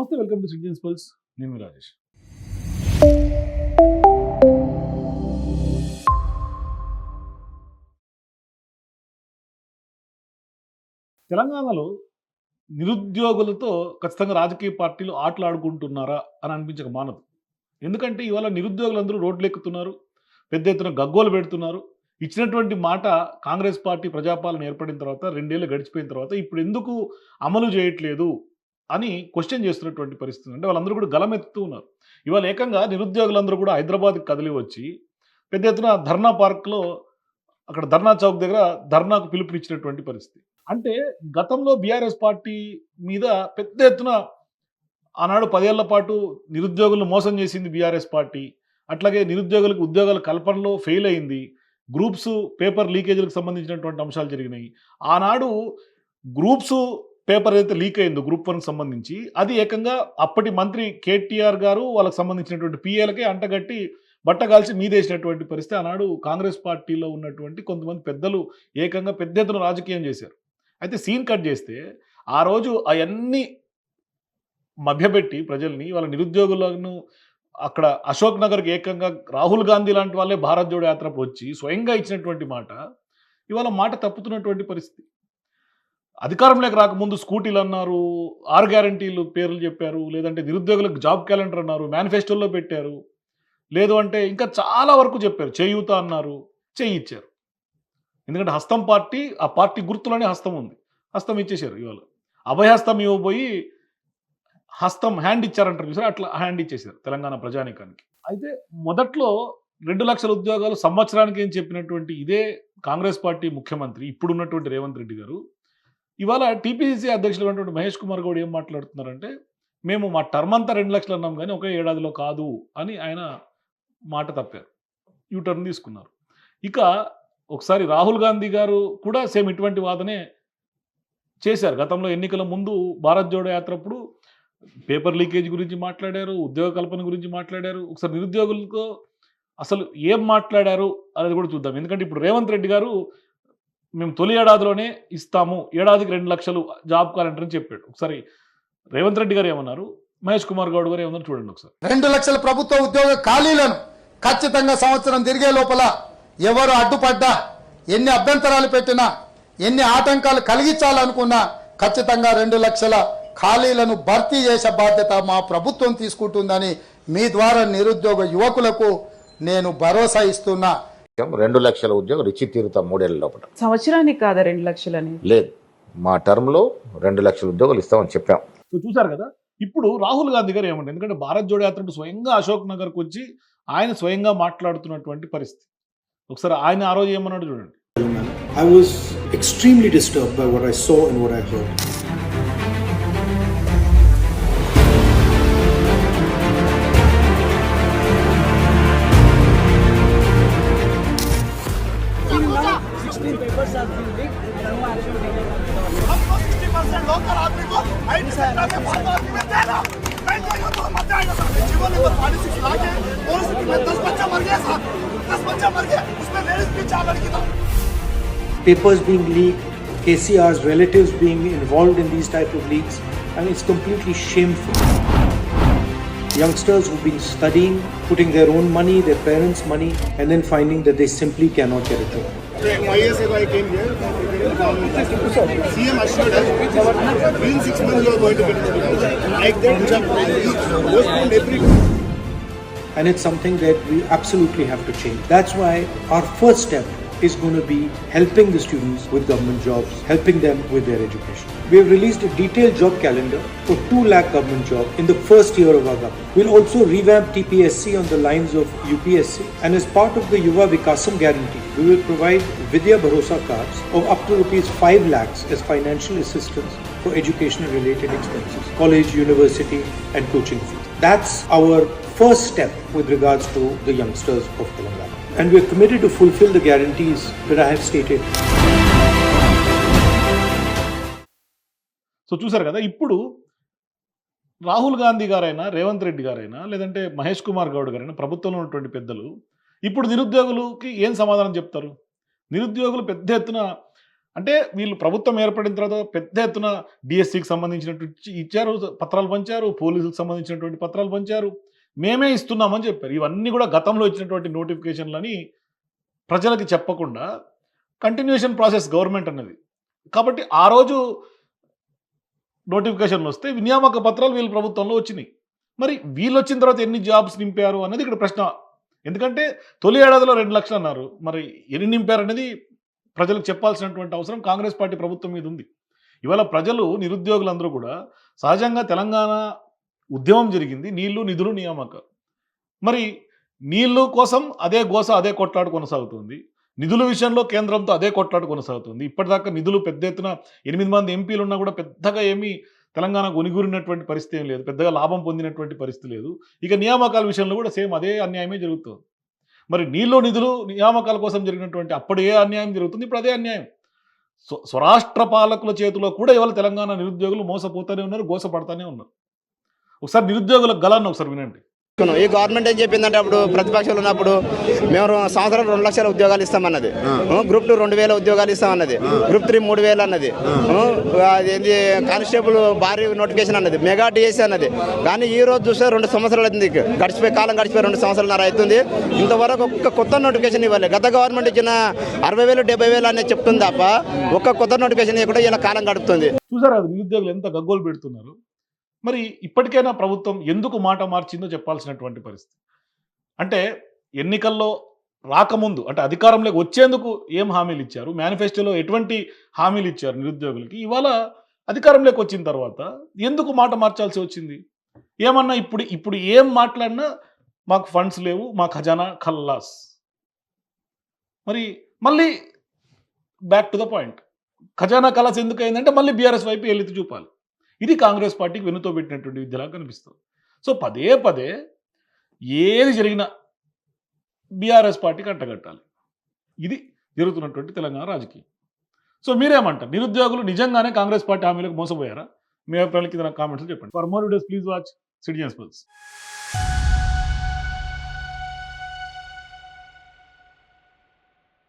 నమస్తే, welcome to citizens pulse. నేను మీ రాజేష్. తెలంగాణలో నిరుద్యోగులతో ఖచ్చితంగా రాజకీయ పార్టీలు ఆటలాడుకుంటున్నారా అని అనిపించక మానదు. ఎందుకంటే ఇవాళ నిరుద్యోగులందరూ రోడ్లెక్కుతున్నారు. పెద్ద ఎత్తున గగ్గోలు పెడుతున్నారు. ఇచ్చినటువంటి మాట కాంగ్రెస్ పార్టీ ప్రజాపాలన ఏర్పడిన తర్వాత 2 ఏళ్ళు గడిచిపోయిన తర్వాత ఇప్పుడు ఎందుకు అమలు చేయట్లేదు అని క్వెషన్ చేస్తున్నటువంటి పరిస్థితి. అంటే వాళ్ళందరూ కూడా గలమెత్తుతూ ఉన్నారు. ఇవాళ ఏకంగా నిరుద్యోగులందరూ కూడా హైదరాబాద్‌కి కదిలి వచ్చి పెద్ద ఎత్తున ధర్నా పార్క్‌లో అక్కడ ధర్నా చౌక్ దగ్గర ధర్నాకు పిలుపునిచ్చినటువంటి పరిస్థితి. అంటే గతంలో బీఆర్ఎస్ పార్టీ మీద పెద్ద ఎత్తున ఆనాడు 10 ఏళ్ల పాటు నిరుద్యోగులను మోసం చేసింది బీఆర్ఎస్ పార్టీ. అట్లాగే నిరుద్యోగులకు ఉద్యోగాల కల్పనలో ఫెయిల్ అయింది. గ్రూప్స్ పేపర్ లీకేజీలకు సంబంధించినటువంటి అంశాలు జరిగినాయి. ఆనాడు గ్రూప్స్ పేపర్ ఏదైతే లీక్ అయిందో గ్రూప్ 1కి సంబంధించి అది ఏకంగా అప్పటి మంత్రి కేటీఆర్ గారు వాళ్ళకి సంబంధించినటువంటి పీఏలకే అంటగట్టి బట్టగాల్చి మీదేసినటువంటి పరిస్థితి. ఆనాడు కాంగ్రెస్ పార్టీలో ఉన్నటువంటి కొంతమంది పెద్దలు ఏకంగా పెద్ద ఎత్తున రాజకీయం చేశారు. అయితే సీన్ కట్ చేస్తే ఆ రోజు అయన్నీ మభ్యపెట్టి ప్రజల్ని వాళ్ళ నిరుద్యోగులను అక్కడ అశోక్ నగర్‌కి ఏకంగా రాహుల్ గాంధీ లాంటి వాళ్ళే భారత్ జోడో యాత్రకు వచ్చి స్వయంగా ఇచ్చినటువంటి మాట ఇవాళ మాట తప్పుతున్నటువంటి పరిస్థితి. అధికారంలోకి రాకముందు స్కూటీలన్నారు, 6 గ్యారంటీలు పేర్లు చెప్పారు. లేదంటే నిరుద్యోగులకు జాబ్ క్యాలెండర్ అన్నారు, మేనిఫెస్టోలో పెట్టారు. లేదు అంటే ఇంకా చాలా వరకు చెప్పారు. చేయూత అన్నారు, చేయిచ్చారు. ఎందుకంటే హస్తం పార్టీ, ఆ పార్టీ గుర్తులోనే హస్తం ఉంది. హస్తం ఇచ్చేశారు ఇవాళ. అభయహస్తం ఇవ్వబోయి హస్తం హ్యాండ్ ఇచ్చారంటారు చూసారా, అట్లా హ్యాండ్ ఇచ్చేశారు తెలంగాణ ప్రజానీకానికి. అయితే మొదట్లో 2 లక్షల ఉద్యోగాలు సంవత్సరానికి అని చెప్పినటువంటి ఇదే కాంగ్రెస్ పార్టీ ముఖ్యమంత్రి ఇప్పుడున్నటువంటి రేవంత్ రెడ్డి గారు ఇవాళ టీపీసీసీ అధ్యక్షులైనటువంటి మహేష్ కుమార్ గౌడ్ ఏం మాట్లాడుతున్నారంటే, మేము మా టర్మ్ అంతా 2 లక్షలు అన్నాం కానీ ఒకే ఏడాదిలో కాదు అని ఆయన మాట తప్పారు. యూటర్న్ తీసుకున్నారు. ఇక ఒకసారి రాహుల్ గాంధీ గారు కూడా సేమ్ ఇటువంటి వాదనే చేశారు. గతంలో ఎన్నికల ముందు భారత్ జోడో యాత్రప్పుడు పేపర్ లీకేజ్ గురించి మాట్లాడారు, ఉద్యోగ కల్పన గురించి మాట్లాడారు. ఒకసారి నిరుద్యోగులతో అసలు ఏం మాట్లాడారు అనేది కూడా చూద్దాం. ఎందుకంటే ఇప్పుడు రేవంత్ రెడ్డి గారు మేము తొలి ఏడాదిలోనే ఇస్తాము, ఏడాదికి 2 లక్షలు జాబ్ క్యాలెండర్ అని చెప్పాడు. ఒకసారి రేవంత్ రెడ్డి గారు ఏమన్నారు, మహేష్ కుమార్ గౌడ్ గారు ఏమన్నారు చూడండి ఒకసారి. 2 లక్షల ప్రభుత్వ ఉద్యోగ ఖాళీలను ఖచ్చితంగా సంవత్సరం తిరిగే లోపల ఎవరు అడ్డుపడ్డా, ఎన్ని అభ్యంతరాలు పెట్టినా, ఎన్ని ఆటంకాలు కలిగించాలనుకున్నా ఖచ్చితంగా 2 లక్షల ఖాళీలను భర్తీ చేసే బాధ్యత మా ప్రభుత్వం తీసుకుంటుందని మీ ద్వారా నిరుద్యోగ యువకులకు నేను భరోసా ఇస్తున్నా. 2 లక్షల ఉద్యోగాలు ఇచ్చి తీరుతాం 3 ఏళ్ల లోపల. సంవత్సరానికి కాదా 2 లక్షలని? లేదు, మా టర్మ్లో 2 లక్షల ఉద్యోగాలు ఇస్తామని చెప్పాం. సో చూసారు కదా. ఇప్పుడు రాహుల్ గాంధీ గారు ఏమంటారు, ఎందుకంటే భారత్ జోడో యాత్రకు స్వయంగా అశోక్ నగర్కి వచ్చి ఆయన స్వయంగా మాట్లాడుతున్నటువంటి పరిస్థితి. ఒకసారి ఆయన ఆ రోజు ఏమన్నాడు చూడండి. I was extremely disturbed by what I saw and what I heard. Papers being leaked, KCR's relatives being involved in these type of leaks. I mean, it's completely shameful. Youngsters who've been studying, putting their own money, their parents' money, and then finding that they simply cannot get a job. 5 years ago I came here. CM assured us within 6 months you are going to get a job. Like that, postponed every. And it's something that we absolutely have to change. That's why our first step is going to be helping the students with government jobs, helping them with their education. We have released a detailed job calendar for 2 lakh government jobs in the first year of our government. We'll also revamp TPSC on the lines of UPSC, and as part of the Yuva Vikasam guarantee, we will provide Vidya Bharosa cards of up to rupees 5 lakhs as financial assistance for educational related expenses, college, university and coaching fees. That's our first step with regards to the youngsters of Telangana. And we're committed to fulfill the guarantees that I have stated. So చూసారు కదా. ఇప్పుడు రాహుల్ గాంధీ గారైనా, రేవంత్ రెడ్డి గారైనా, లేదంటే మహేష్ కుమార్ గౌడ్ గారైనా, ప్రభుత్వంలో ఉన్నటువంటి పెద్దలు ఇప్పుడు నిరుద్యోగులకి ఏం సమాధానం చెప్తారు? నిరుద్యోగులు పెద్ద ఎత్తున అంటే వీళ్ళు ప్రభుత్వం ఏర్పడిన తర్వాత పెద్ద ఎత్తున డిఎస్సికి సంబంధించినట్టు ఇచ్చారు, పత్రాలు పంచారు, పోలీసులకు సంబంధించినటువంటి పత్రాలు పంచారు, మేమే ఇస్తున్నామని చెప్పారు. ఇవన్నీ కూడా గతంలో ఇచ్చినటువంటి నోటిఫికేషన్లని ప్రజలకు చెప్పకుండా కంటిన్యూషన్ ప్రాసెస్ గవర్నమెంట్ అన్నది. కాబట్టి ఆ రోజు నోటిఫికేషన్లు వస్తే నియామక పత్రాలు వీళ్ళ ప్రభుత్వంలో వచ్చినాయి. మరి వీళ్ళు వచ్చిన తర్వాత ఎన్ని జాబ్స్ నింపారు అన్నది ఇక్కడ ప్రశ్న. ఎందుకంటే తొలి ఏడాదిలో 2 లక్షలు అన్నారు, మరి ఎన్ని నింపారు అనేది ప్రజలకు చెప్పాల్సినటువంటి అవసరం కాంగ్రెస్ పార్టీ ప్రభుత్వం మీద ఉంది. ఇవాళ ప్రజలు నిరుద్యోగులందరూ కూడా సహజంగా తెలంగాణ ఉద్యమం జరిగింది నీళ్లు నిధులు నియామకాలు. మరి నీళ్లు కోసం అదే గోస అదే కొట్లాట కొనసాగుతుంది, నిధుల విషయంలో కేంద్రంతో అదే కొట్లాట కొనసాగుతుంది. ఇప్పటిదాకా నిధులు పెద్ద ఎత్తున 8 మంది ఎంపీలు ఉన్నా కూడా పెద్దగా ఏమీ తెలంగాణకు ఒనిగూరినటువంటి పరిస్థితి ఏం లేదు, పెద్దగా లాభం పొందినటువంటి పరిస్థితి లేదు. ఇక నియామకాల విషయంలో కూడా సేమ్ అదే అన్యాయమే జరుగుతుంది. మరి నీళ్ళు నిధులు నియామకాల కోసం జరిగినటువంటి అప్పుడు ఏ అన్యాయం జరుగుతుంది, ఇప్పుడు అదే అన్యాయం. స్వరాష్ట్ర పాలకుల చేతిలో కూడా ఇవాళ తెలంగాణ నిరుద్యోగులు మోసపోతూనే ఉన్నారు, గోసపడతానే ఉన్నారు. ఒకసారి నిరుద్యోగులకు గలాన్ని ఒకసారి వినండి. ఈ గవర్నమెంట్ ఏం చెప్పిందంటే అప్పుడు ప్రతిపక్షాలు ఉన్నప్పుడు మేము సంవత్సరం 2 లక్షల ఉద్యోగాలు ఇస్తామన్నది, గ్రూప్ 2 2,000 ఉద్యోగాలు ఇస్తామన్నది, గ్రూప్ 3 3,000 అన్నది, అదేంటి కానిస్టేబుల్ భారీ నోటిఫికేషన్ అన్నది, మెగా డిఎస్సీ అన్నది. కానీ ఈ రోజు చూస్తే 2 సంవత్సరాలు అవుతుంది, కాలం గడిచిపోయి 2 సంవత్సరాలన్నర అవుతుంది, ఇంతవరకు ఒక్క కొత్త నోటిఫికేషన్ ఇవ్వాలి. గత గవర్నమెంట్ ఇచ్చిన 60,000 70,000 అనేది చెప్తుంది తప్ప ఒక్క కొత్త నోటిఫికేషన్ కూడా ఇలా కాలం గడుపుతుంది. చూసారా నిరుద్యోగులు ఎంత గగ్గోలు పెడుతున్నారు. మరి ఇప్పటికైనా ప్రభుత్వం ఎందుకు మాట మార్చిందో చెప్పాల్సినటువంటి పరిస్థితి. అంటే ఎన్నికల్లో రాకముందు అంటే అధికారంలోకి వచ్చేందుకు ఏం హామీలు ఇచ్చారు, మేనిఫెస్టోలో ఎటువంటి హామీలు ఇచ్చారు నిరుద్యోగులకి, ఇవాళ అధికారంలోకి వచ్చిన తర్వాత ఎందుకు మాట మార్చాల్సి వచ్చింది? ఏమన్నా ఇప్పుడు ఏం మాట్లాడినా మాకు ఫండ్స్ లేవు, మా ఖజానా ఖల్లాస్. మరి మళ్ళీ బ్యాక్ టు ద పాయింట్, ఖజానా ఖల్లాస్ ఎందుకు అయిందంటే మళ్ళీ బీఆర్ఎస్ వైపు ఎల్లెత్తి చూపాలి. ఇది కాంగ్రెస్ పార్టీకి వెనుతో పెట్టినటువంటి విద్యలా కనిపిస్తుంది. సో పదే పదే ఏది జరిగినా బీఆర్ఎస్ పార్టీకి అంటగట్టాలి. ఇది జరుగుతున్నటువంటి తెలంగాణ రాజకీయం. సో మీరేమంటారు, నిరుద్యోగులు నిజంగానే కాంగ్రెస్ పార్టీ హామీలకు మోసపోయారా? మీ అభిప్రాయాల కింద నాకు కామెంట్స్ చెప్పండి. For more videos please watch citizens pulse.